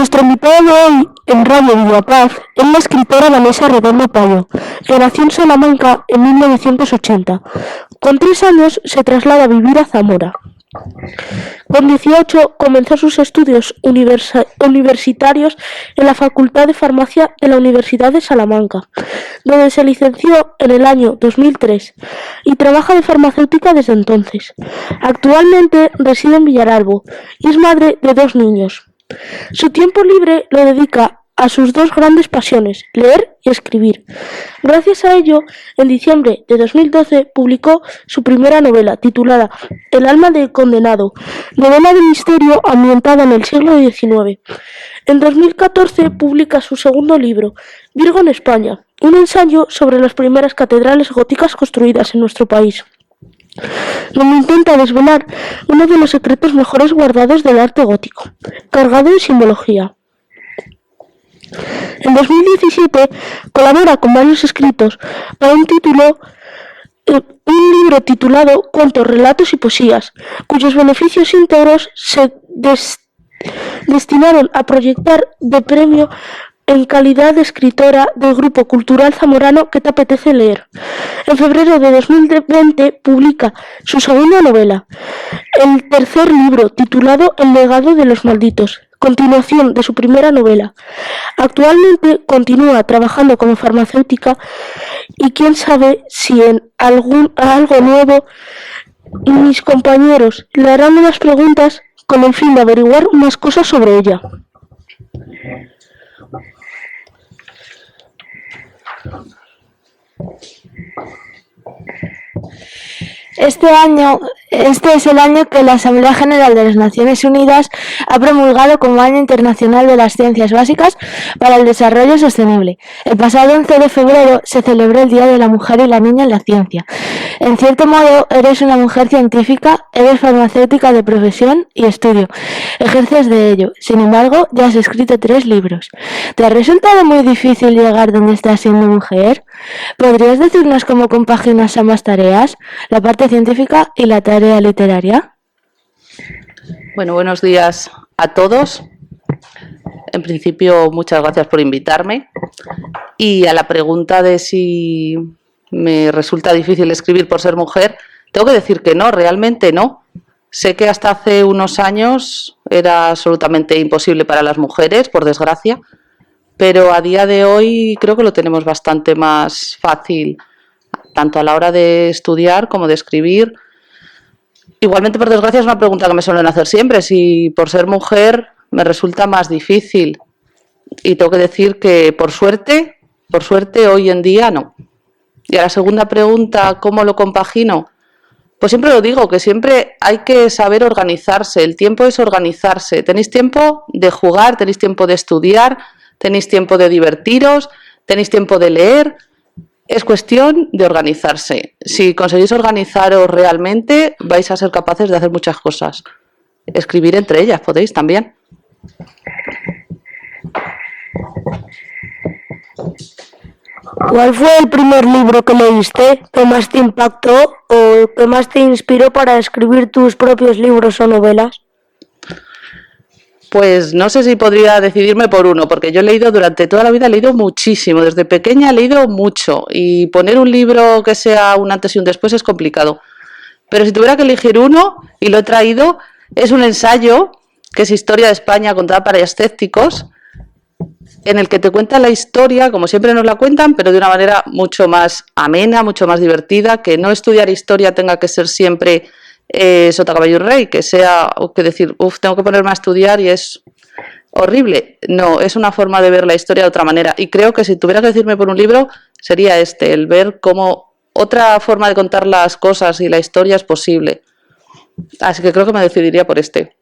Nuestra invitada de hoy en Radio Villapaz es la escritora Vanessa Redondo Payo, que nació en Salamanca en 1980. Con 3 años se traslada a vivir a Zamora. Con 18 comenzó sus estudios universitarios en la Facultad de Farmacia de la Universidad de Salamanca, donde se licenció en el año 2003 y trabaja de farmacéutica desde entonces. Actualmente reside en Villaralbo y es madre de 2 niños. Su tiempo libre lo dedica a sus 2 grandes pasiones, leer y escribir. Gracias a ello, en diciembre de 2012 publicó su primera novela, titulada El alma del condenado, novela de misterio ambientada en el siglo XIX. En 2014 publica su segundo libro, Virgo en España, un ensayo sobre las primeras catedrales góticas construidas en nuestro país, donde intenta desvelar uno de los secretos mejores guardados del arte gótico, cargado de simbología. En 2017 colabora con varios escritos para un libro titulado Cuentos, relatos y poesías, cuyos beneficios íntegros se destinaron a proyectar de premio en calidad de escritora del grupo cultural zamorano Que te apetece leer. En febrero de 2020 publica su segunda novela, el tercer libro, titulado El legado de los malditos, continuación de su primera novela. Actualmente continúa trabajando como farmacéutica y quién sabe si en algo nuevo, y mis compañeros le harán unas preguntas con el fin de averiguar más cosas sobre ella. Este es el año que la Asamblea General de las Naciones Unidas ha promulgado como Año Internacional de las Ciencias Básicas para el Desarrollo Sostenible. El pasado 11 de febrero se celebró el Día de la Mujer y la Niña en la Ciencia. En cierto modo, eres una mujer científica, eres farmacéutica de profesión y estudio. Ejerces de ello. Sin embargo, ya has escrito 3 libros. ¿Te ha resultado muy difícil llegar donde estás siendo mujer? ¿Podrías decirnos cómo compaginas ambas tareas, la parte científica y la tarea literaria? Bueno, buenos días a todos. En principio, muchas gracias por invitarme. Y a la pregunta de si me resulta difícil escribir por ser mujer, tengo que decir que no, realmente no. Sé que hasta hace unos años era absolutamente imposible para las mujeres, por desgracia, pero a día de hoy creo que lo tenemos bastante más fácil, tanto a la hora de estudiar como de escribir. Igualmente, por desgracia, es una pregunta que me suelen hacer siempre, si por ser mujer me resulta más difícil. Y tengo que decir que por suerte hoy en día no. Y a la segunda pregunta, ¿cómo lo compagino? Pues siempre lo digo, que siempre hay que saber organizarse, el tiempo es organizarse. Tenéis tiempo de jugar, tenéis tiempo de estudiar, tenéis tiempo de divertiros, tenéis tiempo de leer. Es cuestión de organizarse. Si conseguís organizaros realmente, vais a ser capaces de hacer muchas cosas. Escribir entre ellas, podéis también. ¿Cuál fue el primer libro que leíste, que más te impactó o que más te inspiró para escribir tus propios libros o novelas? Pues no sé si podría decidirme por uno, porque yo he leído durante toda la vida, he leído muchísimo, desde pequeña he leído mucho y poner un libro que sea un antes y un después es complicado. Pero si tuviera que elegir uno, y lo he traído, es un ensayo que es Historia de España contada para escépticos, en el que te cuenta la historia, como siempre nos la cuentan, pero de una manera mucho más amena, mucho más divertida, que no estudiar historia tenga que ser siempre sota, caballo y rey, que sea, o que decir, tengo que ponerme a estudiar y es horrible. No, es una forma de ver la historia de otra manera. Y creo que si tuviera que decirme por un libro, sería el ver cómo otra forma de contar las cosas y la historia es posible. Así que creo que me decidiría por este.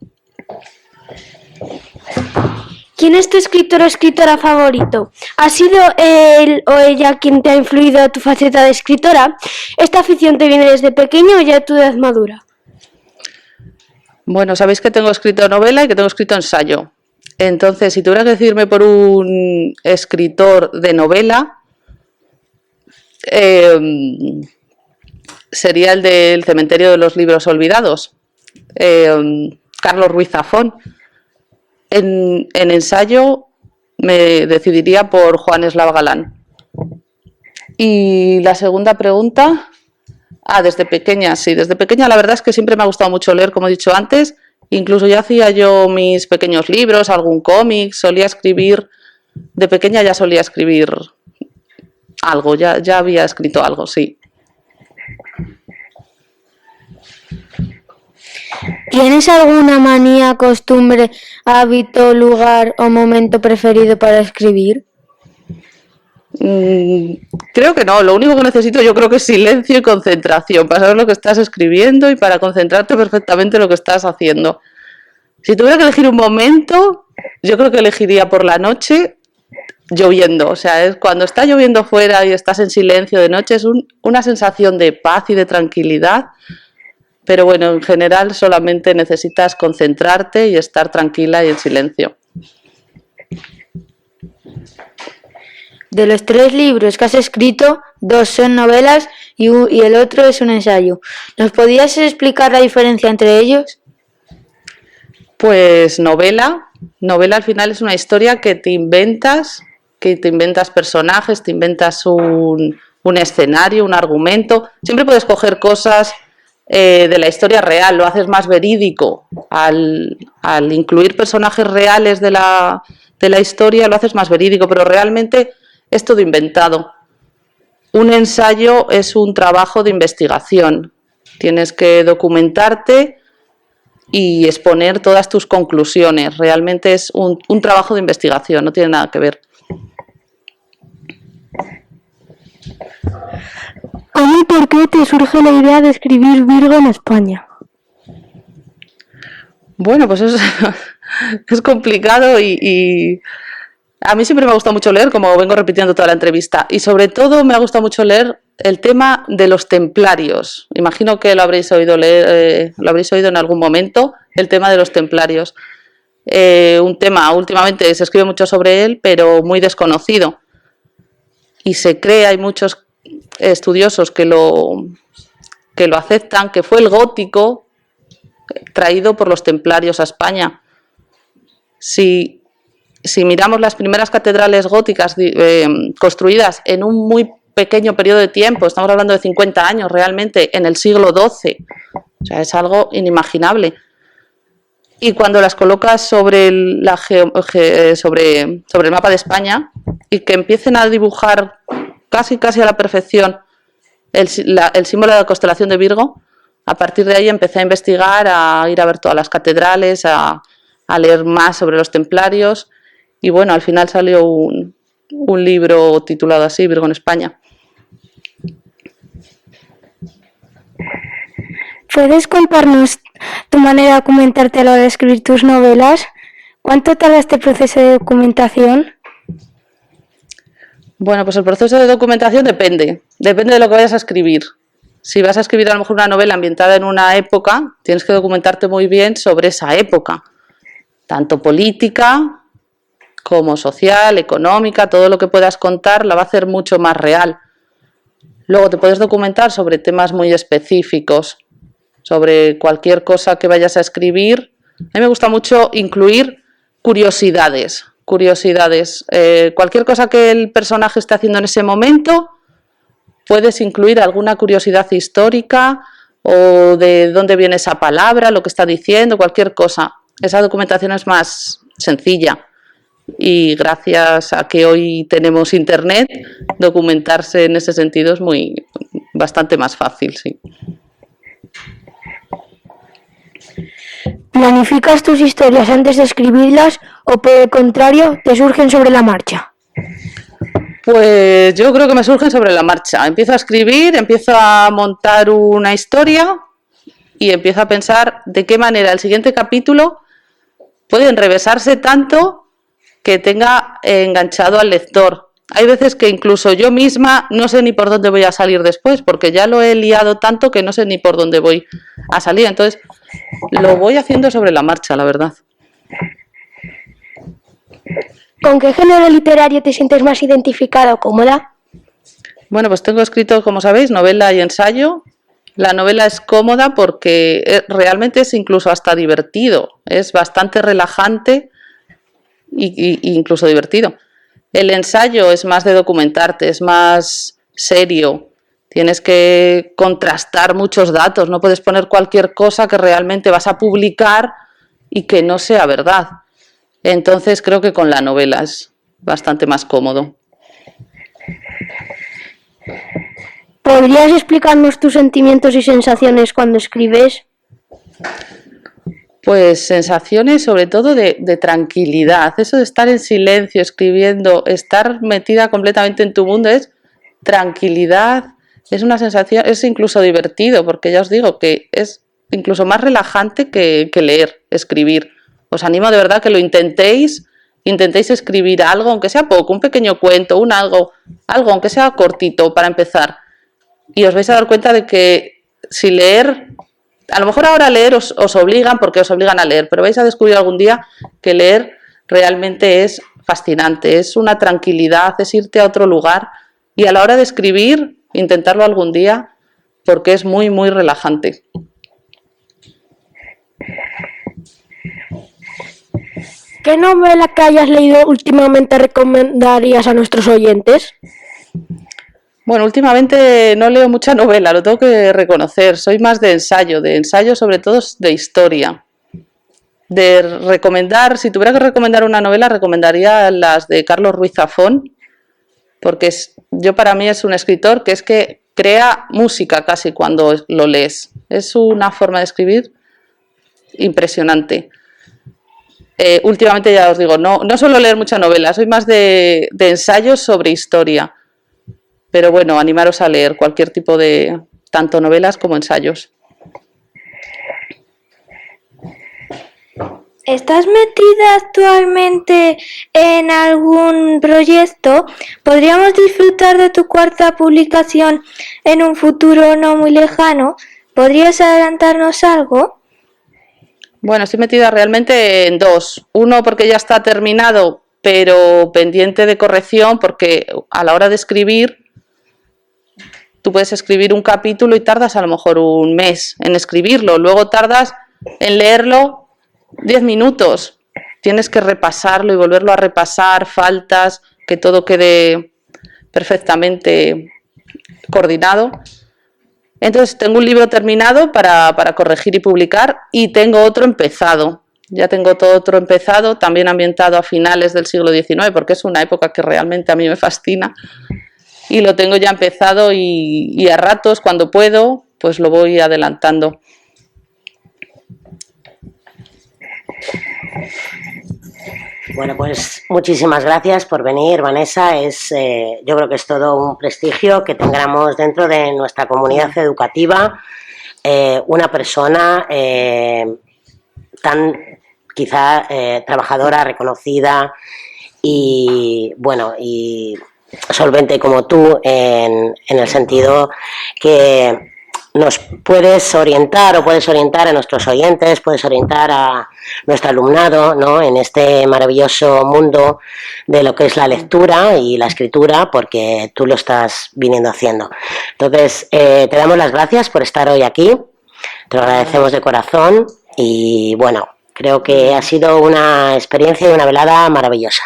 ¿Quién es tu escritor o escritora favorito? ¿Ha sido él o ella quien te ha influido a tu faceta de escritora? ¿Esta afición te viene desde pequeño o ya a tu edad madura? Bueno, sabéis que tengo escrito novela y que tengo escrito ensayo. Entonces, si tuviera que decirme por un escritor de novela, sería el del Cementerio de los Libros Olvidados, Carlos Ruiz Zafón. En ensayo me decidiría por Juan Eslava Galán. Y la segunda pregunta, desde pequeña, sí, desde pequeña la verdad es que siempre me ha gustado mucho leer, como he dicho antes, incluso ya hacía yo mis pequeños libros, algún cómic, solía escribir, de pequeña ya solía escribir algo, ya había escrito algo, sí. ¿Tienes alguna manía, costumbre, hábito, lugar o momento preferido para escribir? Creo que no, lo único que necesito yo creo que es silencio y concentración para saber lo que estás escribiendo y para concentrarte perfectamente en lo que estás haciendo. Si tuviera que elegir un momento, yo creo que elegiría por la noche lloviendo, o sea, es cuando está lloviendo fuera y estás en silencio de noche, es una sensación de paz y de tranquilidad, pero bueno, en general solamente necesitas concentrarte y estar tranquila y en silencio. De los 3 libros que has escrito, 2 son novelas y el otro es un ensayo. ¿Nos podías explicar la diferencia entre ellos? Pues novela al final es una historia que te inventas personajes, te inventas un escenario, un argumento. Siempre puedes coger cosas de la historia real, lo haces más verídico. Al incluir personajes reales de la historia lo haces más verídico, pero realmente es todo inventado. Un ensayo es un trabajo de investigación. Tienes que documentarte y exponer todas tus conclusiones. Realmente es un trabajo de investigación, no tiene nada que ver. ¿Cómo y por qué te surge la idea de escribir Virgo en España? Bueno, pues es complicado y a mí siempre me ha gustado mucho leer, como vengo repitiendo toda la entrevista, y sobre todo me ha gustado mucho leer el tema de los templarios. Imagino que lo habréis oído en algún momento, el tema de los templarios. Un tema, últimamente se escribe mucho sobre él, pero muy desconocido. Y se cree, hay muchos estudiosos que lo aceptan, que fue el gótico traído por los templarios a España. Si miramos las primeras catedrales góticas construidas en un muy pequeño periodo de tiempo, estamos hablando de 50 años realmente, en el siglo XII, o sea, es algo inimaginable. Y cuando las colocas sobre el mapa de España y que empiecen a dibujar casi a la perfección el símbolo de la constelación de Virgo, a partir de ahí empecé a investigar, a ir a ver todas las catedrales, a leer más sobre los templarios. Y bueno, al final salió un libro titulado así, Virgo en España. ¿Puedes contarnos tu manera de documentarte a la hora de escribir tus novelas? ¿Cuánto tarda este proceso de documentación? Bueno, pues el proceso de documentación depende de lo que vayas a escribir. Si vas a escribir a lo mejor una novela ambientada en una época, tienes que documentarte muy bien sobre esa época, tanto política como social, económica, todo lo que puedas contar la va a hacer mucho más real. Luego te puedes documentar sobre temas muy específicos, sobre cualquier cosa que vayas a escribir. A mí me gusta mucho incluir curiosidades. Cualquier cosa que el personaje esté haciendo en ese momento, puedes incluir alguna curiosidad histórica o de dónde viene esa palabra, lo que está diciendo, cualquier cosa. Esa documentación es más sencilla. Y gracias a que hoy tenemos internet, documentarse en ese sentido es bastante más fácil, sí. ¿Planificas tus historias antes de escribirlas o por el contrario te surgen sobre la marcha? Pues yo creo que me surgen sobre la marcha. Empiezo a escribir, empiezo a montar una historia y empiezo a pensar de qué manera el siguiente capítulo puede enrevesarse tanto que tenga enganchado al lector. Hay veces que incluso yo misma no sé ni por dónde voy a salir después, porque ya lo he liado tanto que no sé ni por dónde voy a salir. Entonces, lo voy haciendo sobre la marcha, la verdad. ¿Con qué género literario te sientes más identificada o cómoda? Bueno, pues tengo escrito, como sabéis, novela y ensayo. La novela es cómoda porque realmente es incluso hasta divertido, es bastante relajante incluso divertido. El ensayo es más de documentarte, es más serio. Tienes que contrastar muchos datos, no puedes poner cualquier cosa que realmente vas a publicar y que no sea verdad. Entonces creo que con la novela es bastante más cómodo. ¿Podrías explicarnos tus sentimientos y sensaciones cuando escribes? Pues sensaciones sobre todo de tranquilidad, eso de estar en silencio escribiendo, estar metida completamente en tu mundo es tranquilidad, es una sensación, es incluso divertido, porque ya os digo que es incluso más relajante que leer, escribir. Os animo de verdad que lo intentéis escribir algo, aunque sea poco, un pequeño cuento, algo aunque sea cortito para empezar, y os vais a dar cuenta de que si leer... A lo mejor ahora leer os obligan porque os obligan a leer, pero vais a descubrir algún día que leer realmente es fascinante, es una tranquilidad, es irte a otro lugar y a la hora de escribir, intentarlo algún día porque es muy, muy relajante. ¿Qué novela que hayas leído últimamente recomendarías a nuestros oyentes? Bueno, últimamente no leo mucha novela, lo tengo que reconocer, soy más de ensayo sobre todo de historia. De recomendar, si tuviera que recomendar una novela, recomendaría las de Carlos Ruiz Zafón, porque para mí es un escritor que es que crea música casi cuando lo lees. Es una forma de escribir impresionante. Últimamente ya os digo, no suelo leer mucha novela, soy más de ensayos sobre historia. Pero bueno, animaros a leer cualquier tipo de, tanto novelas como ensayos. ¿Estás metida actualmente en algún proyecto? ¿Podríamos disfrutar de tu cuarta publicación en un futuro no muy lejano? ¿Podrías adelantarnos algo? Bueno, estoy metida realmente en dos. Uno porque ya está terminado, pero pendiente de corrección, porque a la hora de escribir, tú puedes escribir un capítulo y tardas a lo mejor un mes en escribirlo, luego tardas en leerlo 10 minutos. Tienes que repasarlo y volverlo a repasar, faltas, que todo quede perfectamente coordinado. Entonces tengo un libro terminado para corregir y publicar y tengo otro empezado. Ya tengo todo otro empezado, también ambientado a finales del siglo XIX, porque es una época que realmente a mí me fascina. Y lo tengo ya empezado y a ratos, cuando puedo, pues lo voy adelantando. Bueno, pues muchísimas gracias por venir, Vanessa. Yo creo que es todo un prestigio que tengamos dentro de nuestra comunidad educativa una persona tan quizá trabajadora, reconocida y bueno y solvente como tú en el sentido que nos puedes orientar o puedes orientar a nuestros oyentes, puedes orientar a nuestro alumnado, ¿no?, en este maravilloso mundo de lo que es la lectura y la escritura, porque tú lo estás viniendo haciendo. Entonces, te damos las gracias por estar hoy aquí, te lo agradecemos de corazón y bueno, creo que ha sido una experiencia y una velada maravillosa.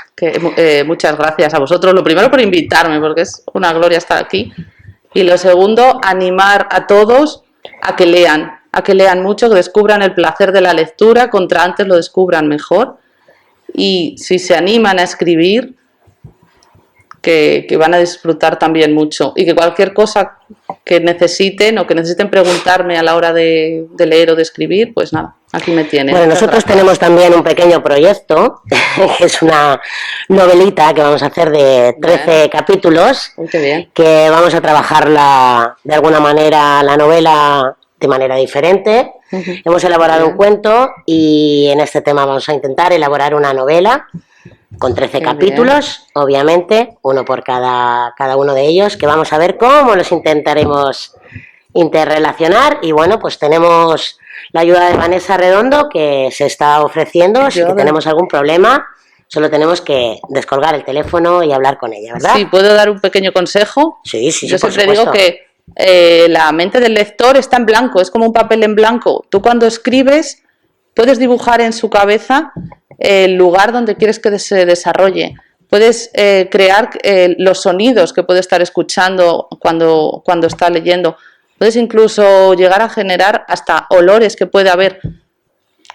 Muchas gracias a vosotros. Lo primero por invitarme, porque es una gloria estar aquí. Y lo segundo, animar a todos a que lean mucho, que descubran el placer de la lectura, contra antes lo descubran mejor. Y si se animan a escribir, que van a disfrutar también mucho. Y que cualquier cosa que necesiten o que necesiten preguntarme a la hora de leer o de escribir, pues nada, aquí me tienen. Bueno, nosotros tenemos también un pequeño proyecto, que es una novelita que vamos a hacer de 13 capítulos, Qué bien. Que vamos a trabajarla de alguna manera, la novela de manera diferente. Hemos elaborado un cuento y en este tema vamos a intentar elaborar una novela con 13 capítulos, obviamente, uno por cada uno de ellos, que vamos a ver cómo los intentaremos interrelacionar. Y bueno, pues tenemos la ayuda de Vanessa Redondo, que se está ofreciendo. Si tenemos algún problema, solo tenemos que descolgar el teléfono y hablar con ella, ¿verdad? Sí, ¿puedo dar un pequeño consejo? Sí, Yo por siempre digo que la mente del lector está en blanco, es como un papel en blanco. Tú cuando escribes puedes dibujar en su cabeza el lugar donde quieres que se desarrolle. Puedes crear los sonidos que puede estar escuchando cuando está leyendo. Puedes incluso llegar a generar hasta olores que puede haber.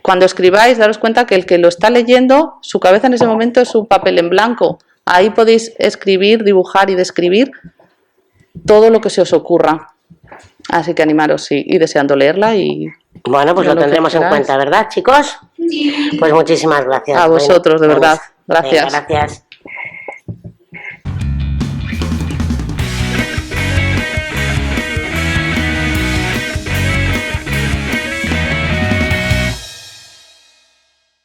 Cuando escribáis, daros cuenta que el que lo está leyendo, su cabeza en ese momento es un papel en blanco. Ahí podéis escribir, dibujar y describir todo lo que se os ocurra. Así que animaros, sí, y deseando leerla. Y bueno, pues lo tendremos en cuenta, ¿verdad, chicos? Sí. Pues muchísimas gracias. A vosotros, de verdad. Gracias. Gracias.